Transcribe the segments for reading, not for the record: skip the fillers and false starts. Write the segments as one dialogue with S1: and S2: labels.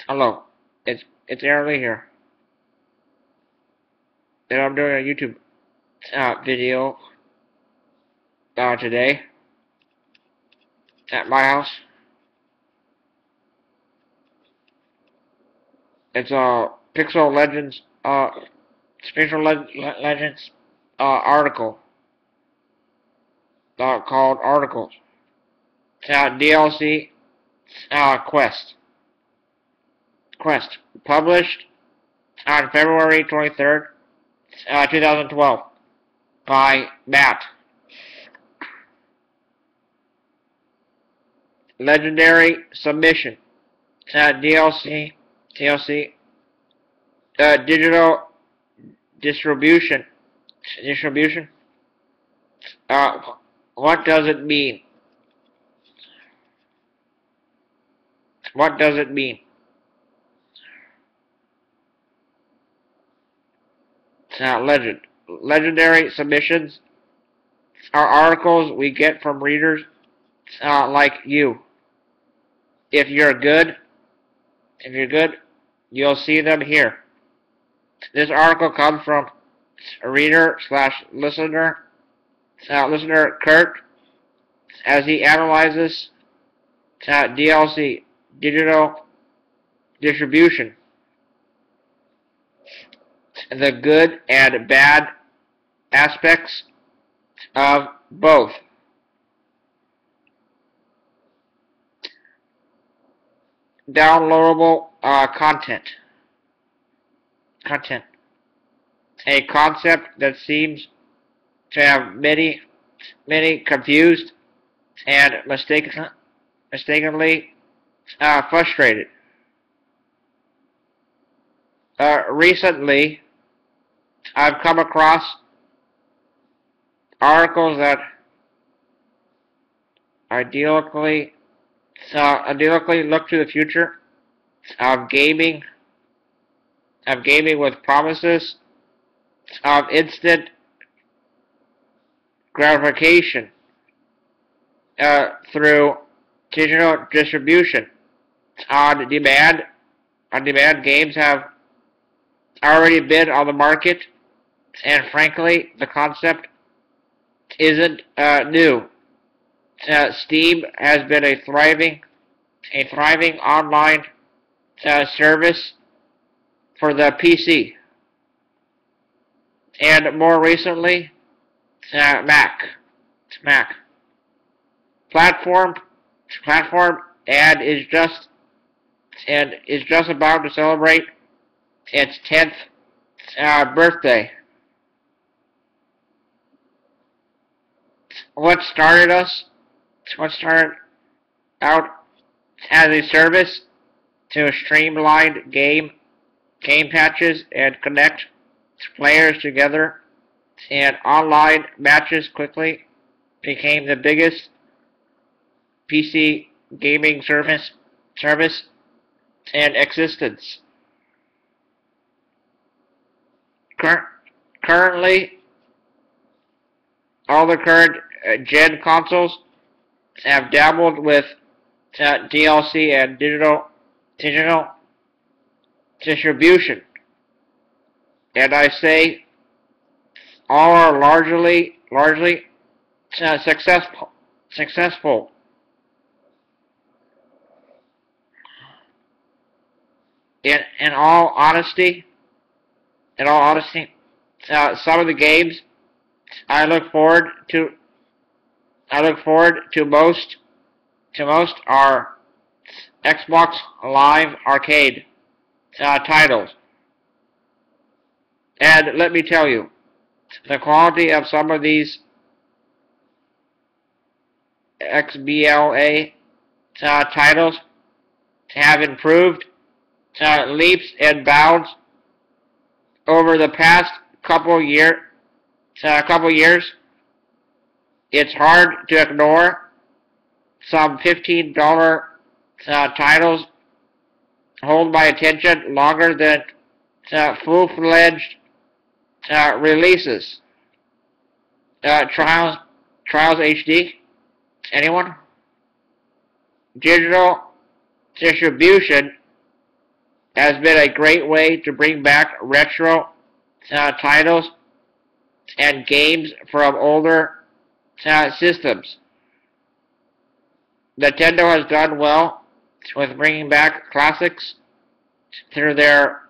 S1: Hello, it's Aaron here, and I'm doing a YouTube video today at my house. It's a Pixel Legends Legends article called Articles DLC Quest published on February 23rd, 2012 by Matt. Legendary submission. DLC digital distribution. What does it mean? What does it mean? Legendary submissions are articles we get from readers like you. If you're good, you'll see them here. This article comes from reader/listener Kurt as he analyzes DLC digital distribution, the good and bad aspects of both. Downloadable content. A concept that seems to have many confused and mistakenly frustrated. Recently, I've come across articles that ideally look to the future of gaming with promises of instant gratification through digital distribution. On demand games have already been on the market, and frankly, the concept isn't new. Steam has been a thriving online service for the PC, and more recently, Mac. Platform and is just about to celebrate its 10th birthday. What started out as a service to streamline game patches and connect players together, and online matches quickly became the biggest PC gaming service in existence. Currently, all the current gen consoles have dabbled with DLC and digital distribution, and I say all are largely successful. In all honesty, some of the games I look forward to most are Xbox Live Arcade titles. And let me tell you, the quality of some of these XBLA titles have improved leaps and bounds over the past couple years. It's hard to ignore some $15 titles hold my attention longer than full-fledged releases. Trials HD? Anyone? Digital distribution has been a great way to bring back retro titles and games from older systems. Nintendo has done well with bringing back classics through their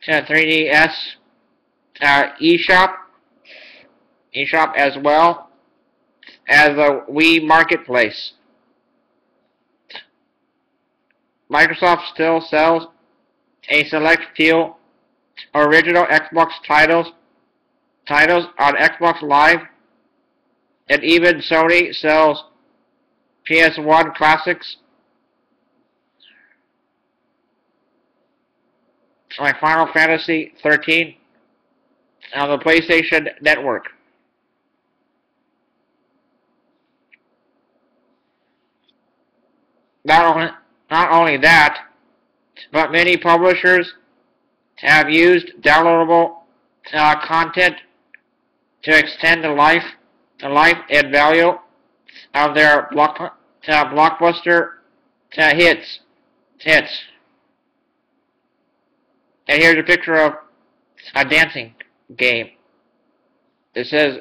S1: 3DS eShop as well as the Wii Marketplace. Microsoft still sells a select few original Xbox titles on Xbox Live, and even Sony sells PS1 classics like Final Fantasy 13 on the PlayStation Network. Not only that, but many publishers have used downloadable content to extend the life and value of their blockbuster hits. And here's a picture of a dancing game. It says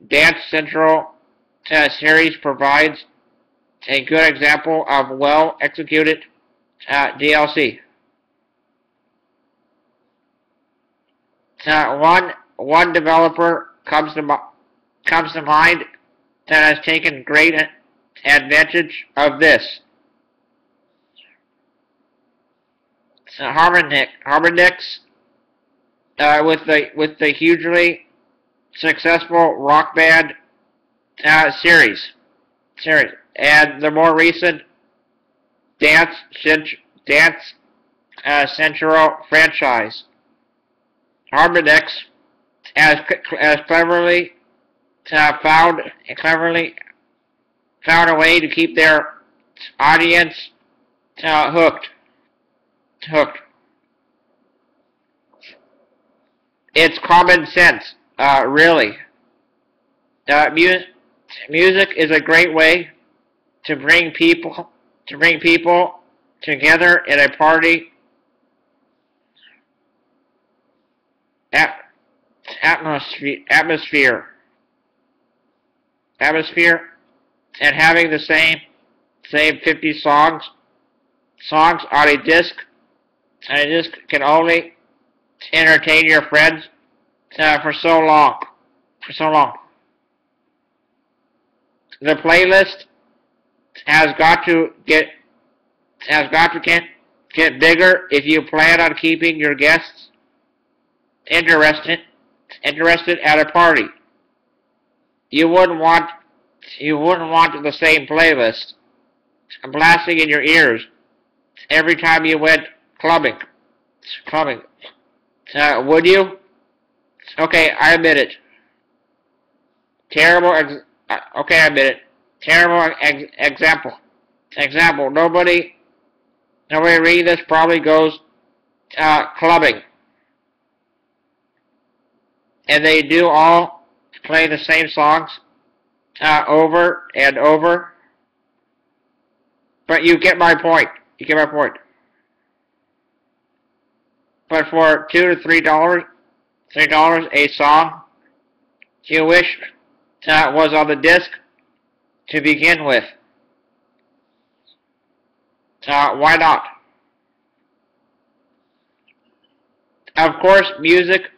S1: Dance Central series provides a good example of well-executed DLC. One developer comes to mind that has taken great advantage of this. Harmonix, with the hugely successful Rock Band series, and the more recent Dance Central franchise. Harmonix has cleverly found a way to keep their audience hooked. It's common sense, really. Music is a great way to bring people together in a party atmosphere, and having the same 50 songs on a disc can only entertain your friends for so long. The playlist has got to get bigger if you plan on keeping your guests interested at a party. You wouldn't want the same playlist blasting in your ears every time you went clubbing. Would you? Okay, I admit it. Terrible example. Nobody reading this probably goes clubbing, and they do all play the same songs over and over. But you get my point. But for $2 to $3 a song, you wish was on the disc to begin with. Why not? Of course, music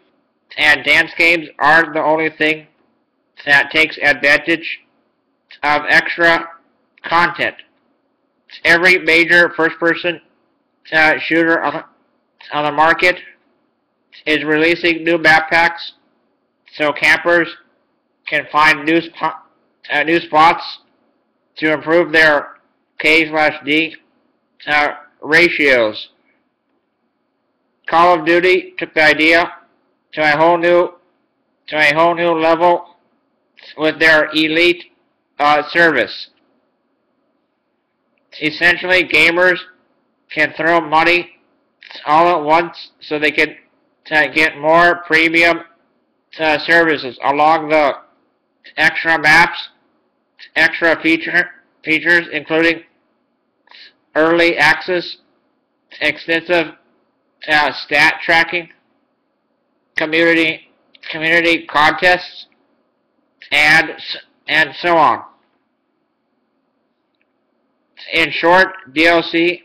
S1: and dance games aren't the only thing that takes advantage of extra content. Every major first-person shooter on the market is releasing new map packs so campers can find new spots to improve their K/D ratios. Call of Duty took the idea to a whole new level with their elite service. Essentially, gamers can throw money all at once so they can get more premium services along the extra maps, extra features including early access, extensive stat tracking, community contests, and so on. In short, DLC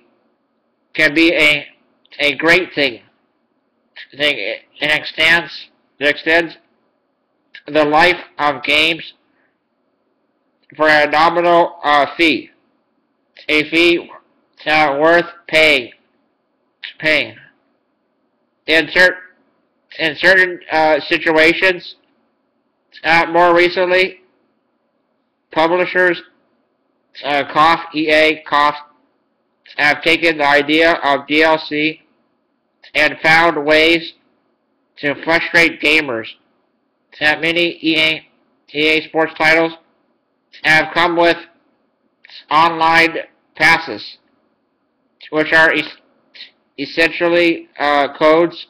S1: can be a great thing. It extends the life of games for a nominal fee, a fee worth paying. In certain situations, more recently, publishers EA have taken the idea of DLC and found ways to frustrate gamers. Many EA sports titles have come with online passes, which are essentially codes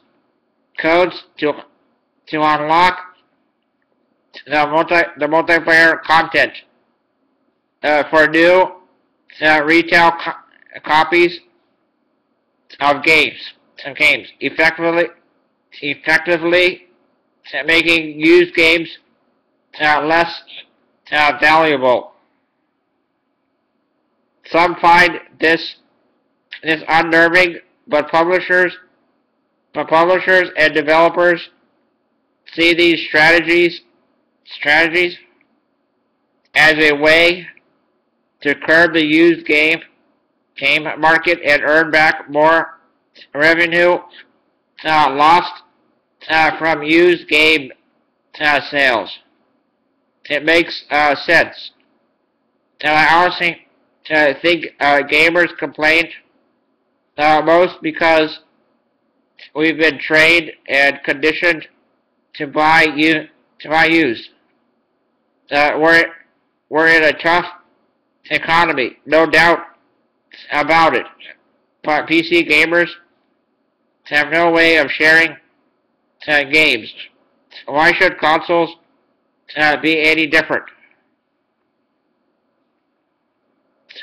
S1: to unlock the multiplayer content for new retail copies of games, effectively making used games less valuable. Some find this unnerving, but publishers and developers see these strategies as a way to curb the used game market and earn back more revenue lost from used game sales. It makes sense. I honestly think gamers complain most because we've been trained and conditioned to buy used. We're in a tough economy, no doubt about it. But PC gamers have no way of sharing games. Why should consoles be any different?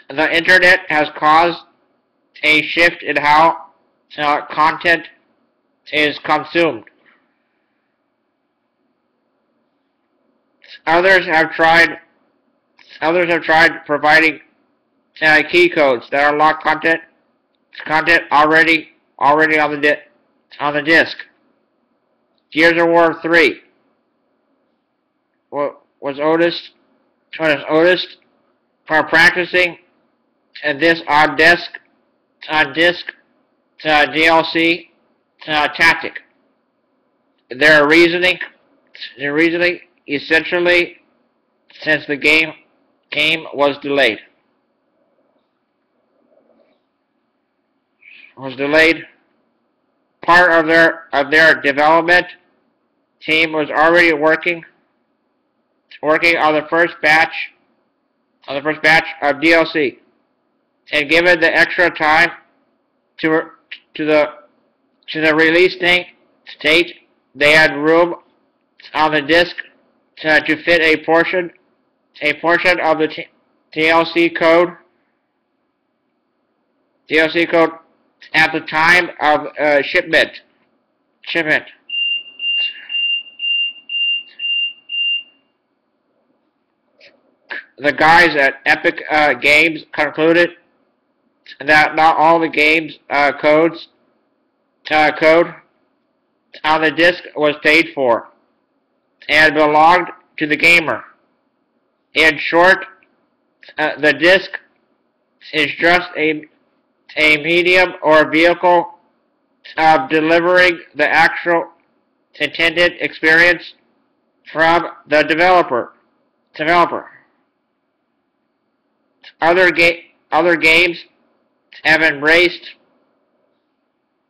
S1: The internet has caused a shift in how content is consumed. Others have tried providing key codes that unlock content already on the disk. Gears of War 3 was noticed for practicing this on disk DLC tactic. Their reasoning essentially, since the game was delayed. Part of their development team was already working on the first batch of DLC, and given the extra time to the release date, they had room on the disk to fit a portion of the DLC code at the time of shipment. The guys at Epic Games concluded that not all the game's code on the disk was paid for and belonged to the gamer. In short, the disk is just a medium or vehicle of delivering the actual intended experience from the developer. Other games have embraced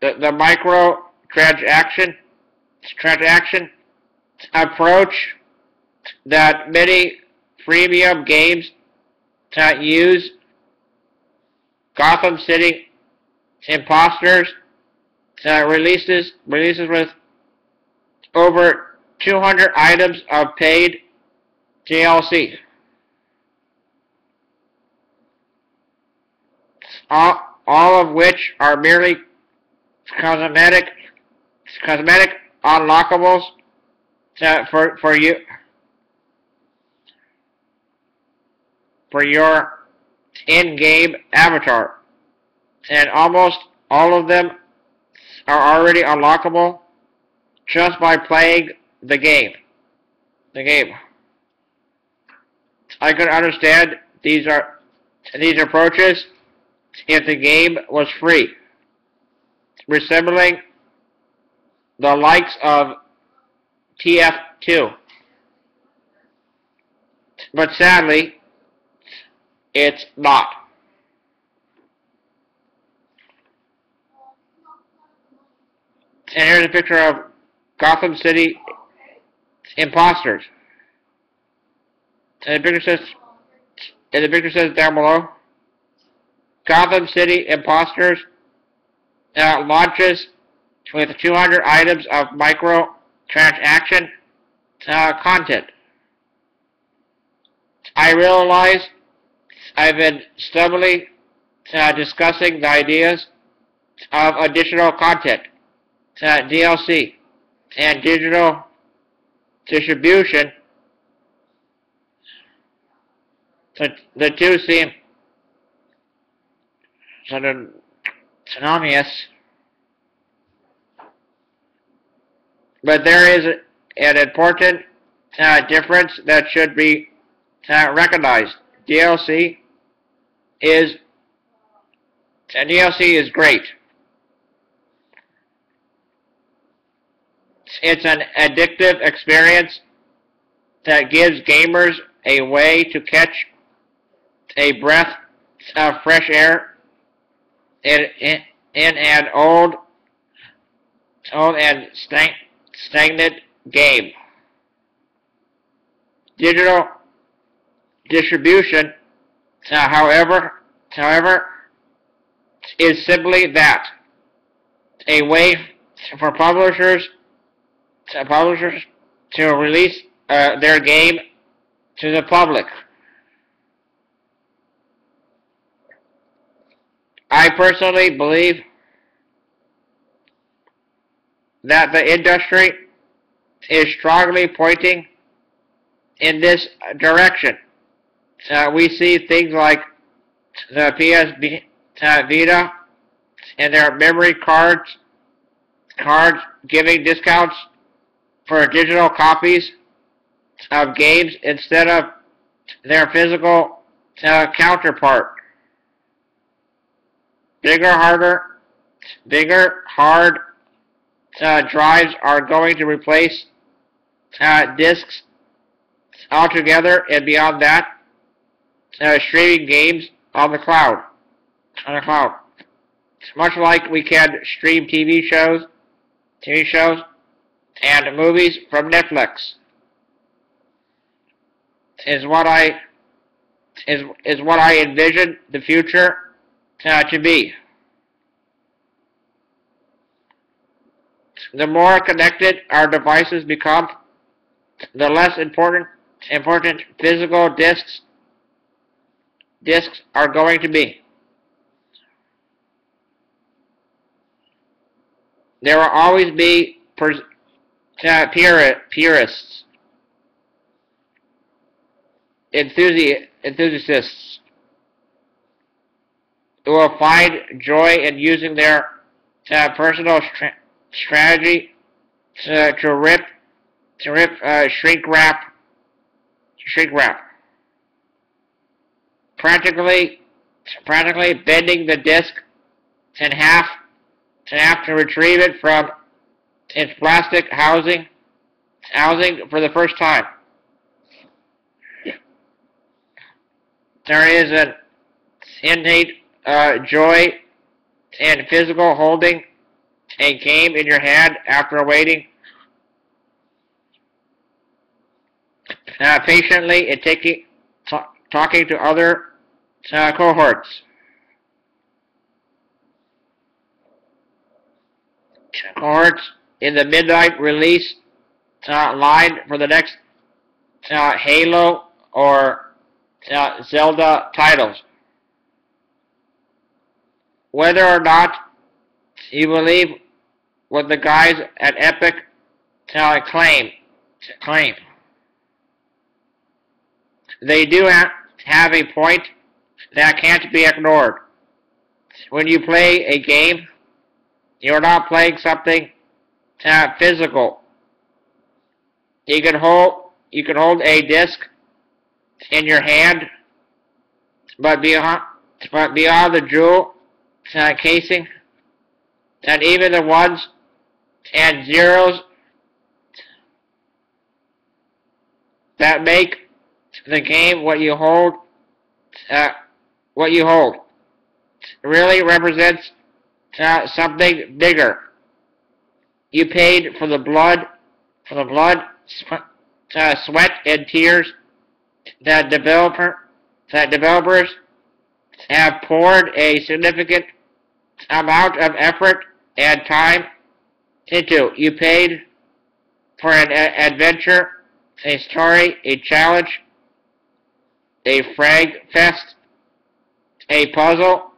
S1: the microtransaction approach that many freemium games use. Gotham City Impostors releases with over 200 items of paid DLC. All of which are merely cosmetic unlockables for your in-game avatar, and almost all of them are already unlockable just by playing the game. I could understand these approaches if the game was free, resembling the likes of TF2. But sadly, it's not. And here's a picture of Gotham City impostors. And the picture says down below, Gotham City impostors launches with 200 items of microtransaction content. I realize I've been stubbornly discussing the ideas of additional content, DLC, and digital distribution. The two seem sort of synonymous, but there is an important difference that should be recognized. DLC is great. It's an addictive experience that gives gamers a way to catch a breath of fresh air in an old and stagnant game. Digital distribution, however, is simply that, a way for publishers to release their game to the public. I personally believe that the industry is strongly pointing in this direction. We see things like the PS Vita and their memory cards giving discounts for digital copies of games instead of their physical counterpart. Bigger, hard drives are going to replace discs altogether, and beyond that, streaming games on the cloud. Much like we can stream TV shows and movies from Netflix, is what I envision the future to be. The more connected our devices become, the less important physical discs are going to be. There will always be purists, enthusiasts who will find joy in using their personal strategy to rip shrink wrap, practically bending the disc in half to retrieve it from its plastic housing for the first time. There is an innate joy in physical holding a game in your hand after waiting patiently and talking to other cohorts. In the midnight release line for the next Halo or Zelda titles. Whether or not You believe what the guys at Epic claim. They do have a point that can't be ignored. When you play a game, you're not playing something physical. You can hold a disc in your hand, but beyond the jewel casing, and even the ones and zeros that make the game what you hold really represents something bigger. You paid for the blood, sweat, and tears that developers have poured a significant amount of effort and time into. You paid for an adventure, a story, a challenge, a frag fest, a puzzle.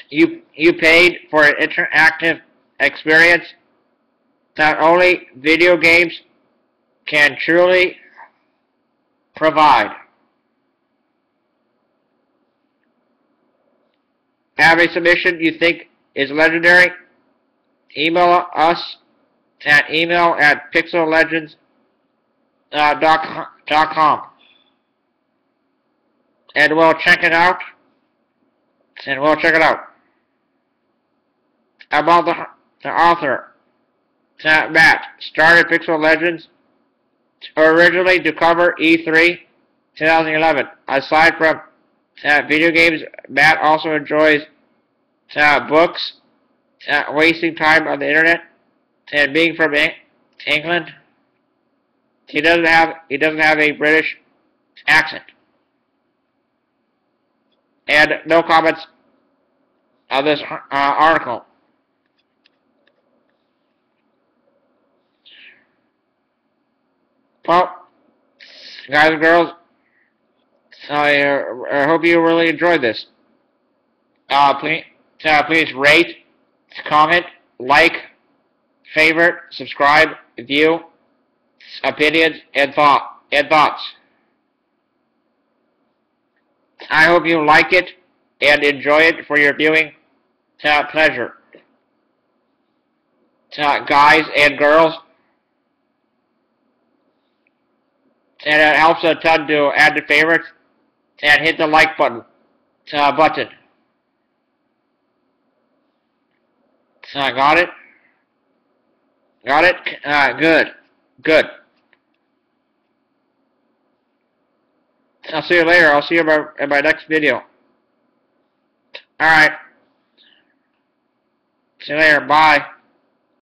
S1: You paid for an interactive experience that only video games can truly provide. Have a submission you think is legendary? Email us at email@pixellegends.com, and we'll check it out. About the author, Matt, started Pixel Legends originally to cover E3 2011. Aside from video games, Matt also enjoys books, wasting time on the internet, and being from England. He doesn't have a British accent. And no comments on this article. Well, guys and girls, I hope you really enjoyed this. Please rate, comment, like, favorite, subscribe, view, opinions, and thoughts. I hope you like it and enjoy it for your viewing pleasure. Guys and girls, and it helps a ton to add to favorites and hit the like button. Got it? Got it? Good. I'll see you later. I'll see you in my next video. Alright. See you later. Bye.